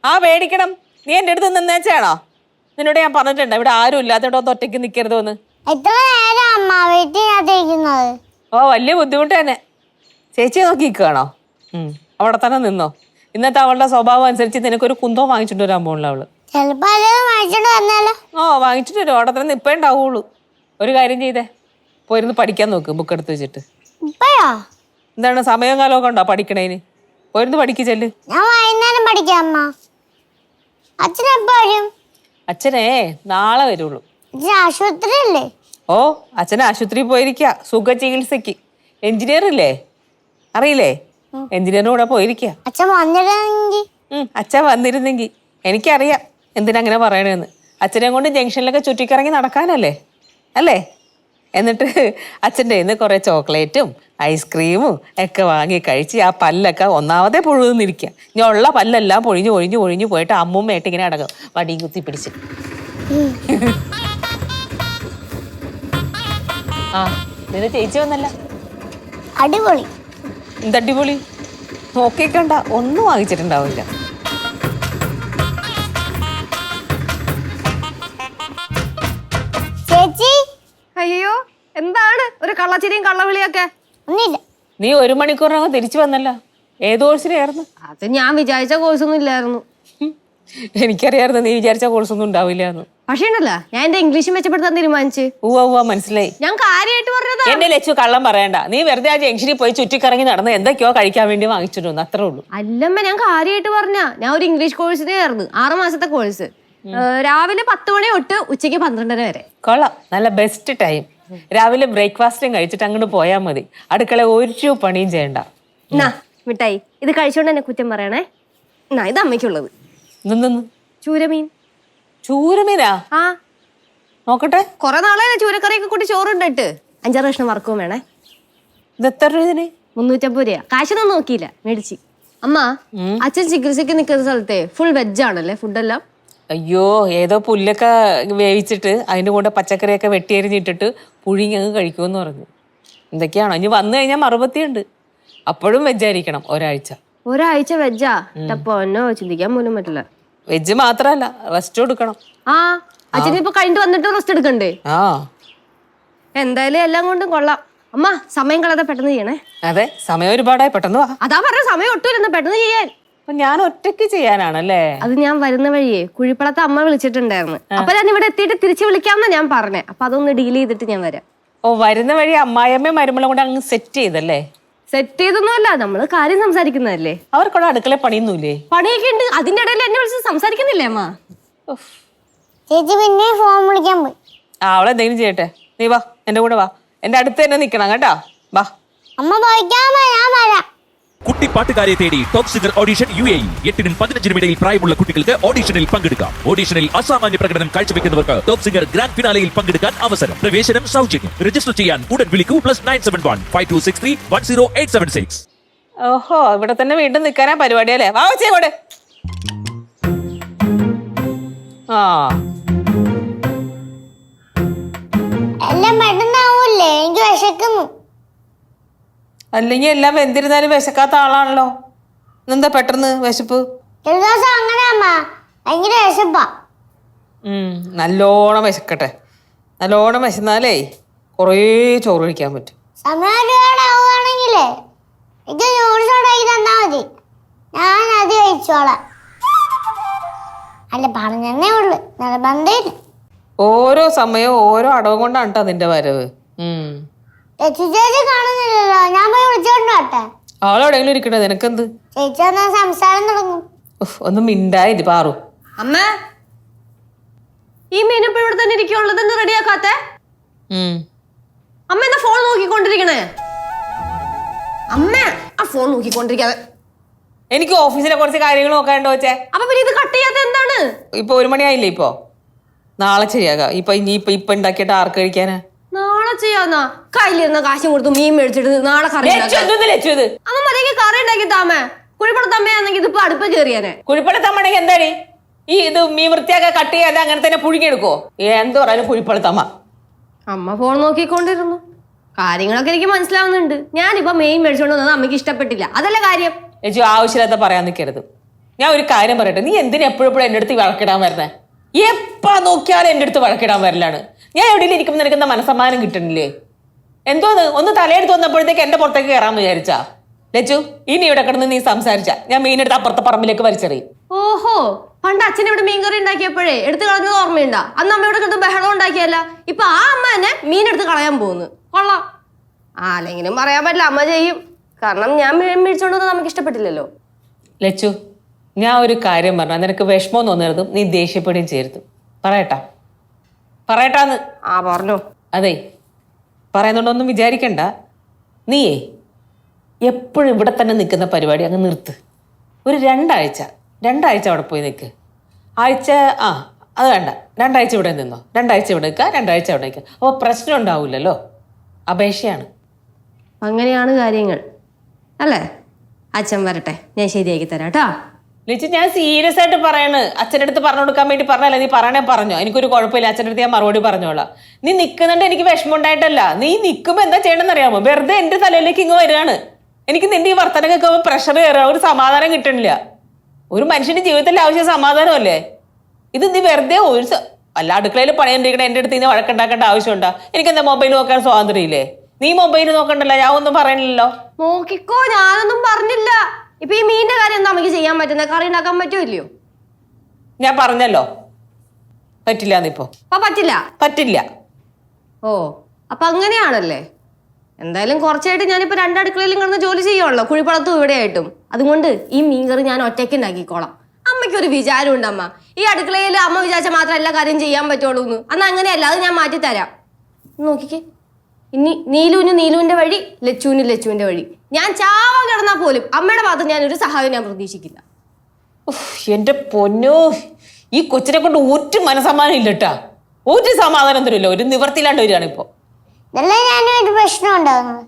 ആ പേടിക്കണം. നീ എന്റെ അടുത്ത് നിന്നേച്ചാണോ? നിന്നോട് ഞാൻ പറഞ്ഞിട്ടുണ്ട് ഇവിടെ ആരും ഇല്ലാത്തടത്ത് ഒറ്റയ്ക്ക് നിൽക്കരുതെന്ന്. ഓ വലിയ ബുദ്ധിമുട്ട് തന്നെ. ചേച്ചിയെ നോക്കി നിൽക്കുകയാണോ? അവിടെ തന്നെ നിന്നോ. ഇന്നത്തെ അവളുടെ സ്വഭാവം അനുസരിച്ച് നിനക്കൊരു കുന്തോ വാങ്ങിച്ചിട്ട് വരാൻ പോകണില്ല അവള്. ഓ വാങ്ങിച്ചിട്ട് വരും. അവിടെ തന്നെ നിപ്പേ ഉണ്ടാവുള്ളൂ. ഒരു കാര്യം ചെയ്തേ, പോയിരുന്ന് പഠിക്കാൻ നോക്ക് ബുക്ക് എടുത്ത് വെച്ചിട്ട്. എന്താണ് സമയം കാലമൊക്കെ ഉണ്ടോ പഠിക്കണേന്? പോയിരുന്ന് പഠിക്ക് ചെല്ല്. അച്ഛനെ നാളെ വരുള്ളൂ. ഓ അച്ഛൻ ആശുപത്രിയിൽ പോയിരിക്കുക സുഖ ചികിത്സക്ക്. എഞ്ചിനീയർ ഇല്ലേ, അറിയില്ലേ? എഞ്ചിനീയറിന്റെ കൂടെ പോയിരിക്കുക. അച്ഛൻ വന്നിരുന്നെങ്കിൽ എനിക്കറിയാം എന്തിനാ അങ്ങനെ പറയണേന്ന്. അച്ഛനെ കൊണ്ട് ജംഗ്ഷനിലൊക്കെ ചുറ്റിക്കിറങ്ങി നടക്കാനല്ലേ അല്ലേ? എന്നിട്ട് അച്ഛൻ്റെ ഇന്ന് കുറേ ചോക്ലേറ്റും ഐസ്ക്രീമും ഒക്കെ വാങ്ങി കഴിച്ച് ആ പല്ലൊക്കെ ഒന്നാമതേ പൊഴുന്നിരിക്കുക. ഇനി ഉള്ള പല്ലെല്ലാം പൊഴിഞ്ഞു ഒഴിഞ്ഞു ഒഴിഞ്ഞു പോയിട്ട് അമ്മൂമ്മയായിട്ട് ഇങ്ങനെ അടങ്ങും വടിയും കുത്തി പിടിച്ച്. ആ നിന്റെ ചേച്ചി വന്നല്ല. അടിപൊളി. എന്തടിപൊളി? നോക്കിക്കണ്ട, ഒന്നും വാങ്ങിച്ചിട്ടുണ്ടാവില്ല. ചേച്ചി അയ്യോ എന്താണ് ഒരു കള്ളച്ചിരിയും കള്ളവിളിയൊക്കെ? നീ 1 മണിക്കൂറിനകം തിരിച്ചു വന്നല്ല. ഏത് കോഴ്സിനായിരുന്നു? അത് ഞാൻ വിചാരിച്ച കോഴ്സൊന്നും ഇല്ലായിരുന്നു. എനിക്കറിയായിരുന്നു നീ വിചാരിച്ച കോഴ്സൊന്നും ഉണ്ടാവില്ല എന്ന്. പക്ഷേ ഉണ്ടല്ലോ ഞാൻ എന്റെ ഇംഗ്ലീഷ് മെച്ചപ്പെടുത്താൻ തീരുമാനിച്ചു. മനസ്സിലായി. ഞാൻ കാര്യമായിട്ട് പറഞ്ഞതാ. എന്റെ ലച്ചു കള്ളം പറയണ്ട. നീ വെറുതെ ആ ജംഗ്ഷനിൽ പോയി ചുറ്റിക്കറങ്ങി നടന്ന് എന്തൊക്കെയോ കഴിക്കാൻ വേണ്ടി വാങ്ങിച്ചിട്ടുണ്ട്, അത്രേ ഉള്ളൂ. അല്ലമ്മ ഞാൻ കാര്യമായിട്ട് പറഞ്ഞ ഞാൻ ഒരു ഇംഗ്ലീഷ് കോഴ്സിന് ചേർന്ന് 6 മാസത്തെ കോഴ്സ്. രാവിലെ 10 മണി തൊട്ട് ഉച്ചയ്ക്ക് 12:30 വരെ. കൊള്ളാം, നല്ല ബെസ്റ്റ് ടൈം. രാവിലെ ബ്രേക്ക്ഫാസ്റ്റും കഴിച്ചിട്ട് അങ്ങോട്ട് പോയാൽ മതി. അടുക്കള ഒരു പണിയും ചെയ്യണ്ട. മിഠായി ഇത് കഴിച്ചോണ്ട് എന്നെ കുറ്റം പറയണേ. ഇത് അമ്മയ്ക്കുള്ളത്. ചൂരമീൻ. ചൂരമീനാ? ആ നോക്കട്ടെ. കൊറേ നാളെ ചൂരക്കറിയൊക്കെ കൂട്ടി ചോറുണ്ടിട്ട് 5-6 കഷ്ണം വറക്കും വേണേ. ഇത് എത്ര രൂപ ഇതിന്? 350 രൂപ. കാശൊന്നും നോക്കിയില്ല, മേടിച്ച്. അമ്മ അച്ഛൻ ചികിത്സക്ക് നിൽക്കുന്ന സ്ഥലത്തെ ഫുൾ വെജ് ആണല്ലേ ഫുഡെല്ലാം? അയ്യോ, ഏതോ പുല്ലൊക്കെ വേവിച്ചിട്ട് അതിൻ്റെ കൂടെ പച്ചക്കറിയൊക്കെ വെട്ടിയരിഞ്ഞിട്ടിട്ട് പുഴുങ്ങി അങ്ങ് കഴിക്കുമെന്ന് പറഞ്ഞു. എന്തൊക്കെയാണോ? ഇനി വന്നു കഴിഞ്ഞാൽ മറുപത്തിയുണ്ട്. അപ്പോഴും വെജായിരിക്കണം ഒരാഴ്ച വെജാ? പൊന്നോ, ചിന്തിക്കാൻ പോലും പറ്റില്ല. വെജ് മാത്രല്ല റെസ്റ്റ് എടുക്കണം. ആ അച്ഛൻ ഇപ്പൊ കഴിഞ്ഞിട്ട് വന്നിട്ട് റെസ്റ്റ് എടുക്കണ്ടേ? എന്തായാലും എല്ലാം കൊണ്ടും കൊള്ളാം. അമ്മ സമയം കളയാതെ പെട്ടെന്ന് ചെയ്യണേ. അതെ, സമയം ഒരുപാടായി, പെട്ടെന്ന് വാ. അതാ പറഞ്ഞ സമയം ഒട്ടുമില്ലെന്ന്, പെട്ടെന്ന് ചെയ്യാൻ. ഞാൻ ഒറ്റയ്ക്ക് ചെയ്യാനാണല്ലേ? അത് ഞാൻ വരുന്ന വഴിയേ കുഴിപ്പളത്തെ അമ്മ വിളിച്ചിട്ടുണ്ടായിരുന്നു. അപ്പൊ ഞാൻ ഇവിടെ എത്തിയിട്ട് തിരിച്ചു വിളിക്കാമെന്നാ ഞാൻ പറഞ്ഞേ. അപ്പൊ അതൊന്ന് ഡീൽ ചെയ്തിട്ട് ഞാൻ വരാം. ഓ, വരുന്ന വഴി അമ്മായിയമ്മയും മരുമകളും കൂടെ അങ്ങ് സെറ്റ് ചെയ്തല്ലേ? സെറ്റ് ചെയ്തൊന്നുമല്ല, നമ്മള് കാര്യം സംസാരിക്കുന്നതല്ലേ. അവർക്കുള്ള അടുക്കള പണിയൊന്നുമില്ലേ? പണിയൊക്കെ ഉണ്ട്. അതിന്റെ ഇടയിൽ എന്നെ വിളിച്ച് സംസാരിക്കുന്നില്ലേ അമ്മ? ചേച്ചി പിന്നെ ഫോൺ വിളിക്കാൻ പോയി. അവളെന്തെങ്കിലും ചെയ്യട്ടെ. നീ വാ, എന്റെ കൂടെ വാ. എന്റെ അടുത്ത് തന്നെ നിക്കണം കേട്ടാ. വാ അമ്മ പോയിക്കാമോ? ഞാൻ വരാം. കുട്ടിപ്പാട്ടുകാരെ തേടി ടോപ്പ് സിംഗർ ഓഡിഷൻ UAE. 8-നും 15-നും ഇടയിൽ പ്രായമുള്ള കുട്ടികൾക്ക് ഓഡിഷനിൽ പങ്കെടുക്കാം. ഓഡിഷനിൽ അസാമാന്യ പ്രകടനം കാഴ്ചവെക്കുന്നവർക്ക് ടോപ്പ് സിംഗർ ഗ്രാൻഡ് ഫിനാലയിൽ പങ്കെടുക്കാൻ അവസരം. പ്രവേശനം സൗജന്യം. രജിസ്റ്റർ ചെയ്യാൻ ഉടൻ വിളിക്കൂ. +971 5263 10876. ഓഹോ, ഇവിടെ തന്നെ വീണ്ടും നിൽക്കാനാ പരിപാടിയല്ലേ? വാ വെച്ചേ കൂടെ. എല്ലാം പെട്ടെന്നാവൂല്ലേ? എനിക്ക് വിശക്കുന്നു. അല്ലെങ്കിൽ എല്ലാം എന്തിരുന്നാലും വിശക്കാത്ത ആളാണല്ലോ. എന്താ പെട്ടെന്ന് വിശപ്പ്? അങ്ങനെ അമ്മ ഭയങ്കര വിശപ്പാ. നല്ലോണം വിശക്കട്ടെ. നല്ലോണം വിശന്നാലേ കുറേ ചോറ് കഴിക്കാൻ പറ്റും. സമയം ഒരുപാടാവുകയാണെങ്കിലേ എനിക്ക് നൂഡിൽസ് ഉണ്ടാക്കി തന്നാ മതി, ഞാൻ അത് കഴിച്ചോളാം. അല്ല പറഞ്ഞേ ഉള്ളു, നിർബന്ധമില്ല. ഓരോ സമയവും ഓരോ അടവും കൊണ്ടാണ് കേട്ടോ അതിന്റെ വരവ്. ചേച്ചി കാണുന്നില്ലല്ലോ, ഞാൻ പോയി വിളിച്ചോണ്ടോട്ടെ. ആളെവിടെയെങ്കിലും ഇരിക്കട്ടെ, നിനക്കെന്ത്? ചേച്ചി വന്നാ സംസാരം തുടങ്ങും. ഒന്നും മിണ്ടായി പാറു. അമ്മ ഈ മീൻ ഇപ്പൊ ഇവിടെ തന്നെ ഇരിക്കുള്ളത്, എന്താ റെഡിയാക്കാത്തെ? അമ്മ എന്താ ഫോൺ നോക്കിക്കൊണ്ടിരിക്കണേ? അമ്മ ആ ഫോൺ നോക്കിക്കൊണ്ടിരിക്കാതെ. എനിക്ക് ഓഫീസിലെ കുറച്ച് കാര്യങ്ങൾ നോക്കാണ്ടോ വെച്ചേ. അപ്പൊ പിന്നെ ഇത് കട്ട് ചെയ്യാത്ത എന്താണ്? ഇപ്പൊ 1 മണിയായില്ലേ? ഇപ്പൊ നാളെ ശരിയാകാം. ഇപ്പൊ ഉണ്ടാക്കിയിട്ട് ആർക്ക് കഴിക്കാനാ? നാളെ ചെയ്യാന്നാ? കയ്യിലിരുന്ന കാശും കൊടുത്ത് മീൻ മേടിച്ചിട്ട് നാളെ കറി അമ്മ മതിയെങ്കിൽ കറി ഉണ്ടാക്കി താമേ. കുഴിപ്പടത്തമ്മയാണെങ്കിൽ ഇതിപ്പോ അടുപ്പ് കയറിയാനെ. കുഴിപ്പടത്തമ്മണെങ്കിൽ എന്താടി ഇത് മീൻ വൃത്തിയാക്കാൻ കട്ട് ചെയ്യാതെ അങ്ങനെ തന്നെ പുഴുങ്ങിയെടുക്കോ? എന്ത് പറയാനും കുഴിപ്പടത്തമ്മ. അമ്മ ഫോൺ നോക്കിക്കൊണ്ടിരുന്നു. കാര്യങ്ങളൊക്കെ എനിക്ക് മനസ്സിലാവുന്നുണ്ട്. ഞാനിപ്പോ മെയിൻ മേടിച്ചോണ്ട് വന്നത് അമ്മയ്ക്ക് ഇഷ്ടപ്പെട്ടില്ല, അതല്ല കാര്യം. ലച്ചു ആവശ്യമില്ലാത്ത പറയാൻ നിൽക്കരുത്. ഞാൻ ഒരു കാര്യം പറയട്ടെ, നീ എന്തിനാ എപ്പോഴും എൻ്റെ അടുത്ത് വഴക്കിടാൻ വരണേ? എപ്പാ നോക്കിയാലും എൻ്റെ അടുത്ത് വഴക്കിടാൻ വരലാണ്. ഞാൻ എവിടെയും ഇരിക്കുമ്പോൾ നിനക്ക് എന്താ മനസ്സമ്മാനം കിട്ടണില്ലേ? എന്തോന്ന് ഒന്ന് തലയെടുത്ത് വന്നപ്പോഴത്തേക്ക് എൻ്റെ പുറത്തേക്ക് കയറാമെന്ന് വിചാരിച്ചാ? ലച്ചു, ഇനി ഇവിടെ കിടന്ന് നീ സംസാരിച്ച ഞാൻ മീനെടുത്ത് അപ്പുറത്തെ പറമ്പിലേക്ക് വലിച്ചെറിയും. ഓഹോ, പണ്ട് അച്ഛൻ ഇവിടെ മീൻകറി ഉണ്ടാക്കിയപ്പോഴേ എടുത്ത് കളഞ്ഞത് ഓർമ്മയുണ്ടാ? അന്ന് അമ്മ ഇവിടെ കിടന്ന് ബഹളം ഉണ്ടാക്കിയല്ല. ഇപ്പൊ ആ അമ്മ തന്നെ മീനെടുത്ത് കളയാൻ പോകുന്നു. കൊള്ളാം. അല്ലെങ്കിലും പറയാൻ പറ്റില്ല, അമ്മ ചെയ്യും. കാരണം ഞാൻ മീൻ മേടിച്ചോണ്ടത് നമുക്ക് ഇഷ്ടപ്പെട്ടില്ലല്ലോ. ലച്ചു, ഞാൻ ഒരു കാര്യം പറഞ്ഞാൽ നിനക്ക് വിഷമം തോന്നരുതും നീ ദേഷ്യപ്പെടുകയും ചെയ്യരുത്. പറയട്ടാന്ന്. പറഞ്ഞോ. അതെ, പറയുന്നുണ്ടൊന്നും വിചാരിക്കണ്ട. നീയേ എപ്പോഴും ഇവിടെ തന്നെ നിൽക്കുന്ന പരിപാടി അങ്ങ് നിർത്ത്. ഒരു രണ്ടാഴ്ച അവിടെ പോയി നിൽക്ക്. അത് വേണ്ട, 2 ആഴ്ച ഇവിടെ നിന്നോ. 2 ആഴ്ച ഇവിടെ നിൽക്കുക, 2 ആഴ്ച അവിടെ നിൽക്കുക. അപ്പോൾ പ്രശ്നം ഉണ്ടാവില്ലല്ലോ. അപേക്ഷയാണ്. അങ്ങനെയാണ് കാര്യങ്ങൾ അല്ലേ? അച്ഛൻ വരട്ടെ, ഞാൻ ശരിയാക്കി തരാം കേട്ടോ. ലിച്ചു, ഞാൻ സീരിയസ് ആയിട്ട് പറയാണ്. അച്ഛൻ്റെ അടുത്ത് പറഞ്ഞു കൊടുക്കാൻ വേണ്ടി പറഞ്ഞല്ല. നീ പറയണേ പറഞ്ഞോ, എനിക്കൊരു കുഴപ്പമില്ല. അച്ഛൻ്റെ അടുത്ത് ഞാൻ മറുപടി പറഞ്ഞോളാം. നീ നിൽക്കുന്നുണ്ട് എനിക്ക് വിഷമം ഉണ്ടായിട്ടല്ല. നീ നിൽക്കുമ്പോൾ എന്താ ചെയ്യണമെന്ന് അറിയാമോ? വെറുതെ എൻ്റെ തലയിലേക്ക് ഇങ്ങ് വരികയാണ്. എനിക്ക് നിന്റെ ഈ വർത്തനം കേൾക്കുമ്പോൾ പ്രഷർ കയറുക, ഒരു സമാധാനം കിട്ടണില്ല. ഒരു മനുഷ്യന്റെ ജീവിതത്തിലെ ആവശ്യം സമാധാനമല്ലേ? ഇത് നീ വെറുതെ അല്ല അടുക്കളയിൽ പണിയുണ്ടിരിക്കണ എൻ്റെ അടുത്ത് ഇന്ന് വഴക്കുണ്ടാക്കേണ്ട ആവശ്യമുണ്ടോ? എനിക്കെന്താ മൊബൈൽ നോക്കാൻ സ്വാതന്ത്ര്യം ഇല്ലേ? നീ മൊബൈൽ നോക്കണ്ടല്ലോ, ഞാൻ ഒന്നും പറയണില്ലല്ലോ. നോക്കിക്കോ, ഞാനൊന്നും പറഞ്ഞില്ല. ഇപ്പൊ ഈ മീനിന്റെ കാര്യം എന്താ നമുക്ക് ചെയ്യാൻ പറ്റുന്നത്? കറി ഉണ്ടാക്കാൻ പറ്റുമോ ഇല്ലയോ? ഞാൻ പറഞ്ഞല്ലോ പറ്റില്ലാന്നിപ്പോ. പറ്റില്ല. ഓ, അപ്പൊ അങ്ങനെയാണല്ലേ? എന്തായാലും കുറച്ചായിട്ട് ഞാനിപ്പോ 2 അടുക്കളയിലും കിടന്ന് ജോലി ചെയ്യുവാണല്ലോ, കുഴിപ്പളത്തും ഇവിടെ ആയിട്ടും. അതുകൊണ്ട് ഈ മീൻകറി ഞാൻ ഒറ്റയ്ക്ക് ഉണ്ടാക്കിക്കോളാം. അമ്മയ്ക്കൊരു വിചാരമുണ്ട്, അമ്മ ഈ അടുക്കളയിൽ അമ്മ വിചാരിച്ച മാത്രം എല്ലാ കാര്യം ചെയ്യാൻ പറ്റുള്ളൂ എന്ന്. അന്ന് അങ്ങനെയല്ല, അത് ഞാൻ മാറ്റിത്തരാം. നോക്കിക്കേ, ഇനി നീലുവിന്റെ വഴി, ലച്ചുവിന്റെ വഴി. ഞാൻ ചാവാൻ കിടന്നാൽ പോലും അമ്മയുടെ ഭാഗത്ത് ഞാൻ ഒരു സഹായം ഞാൻ പ്രതീക്ഷിക്കില്ല. എന്റെ പൊന്നോ, ഈ കൊച്ചിനെ കൊണ്ട് ഒരു മനസമാനം ഇല്ലട്ടാ. ഒരു സമാധാനം തരില്ല, ഒരു നിവർത്തിയില്ലാണ്ട് വരികയാണ് ഇപ്പൊ. ഇതല്ലേ ഞാനൊരു പ്രശ്നം ഉണ്ടാകുന്നത്.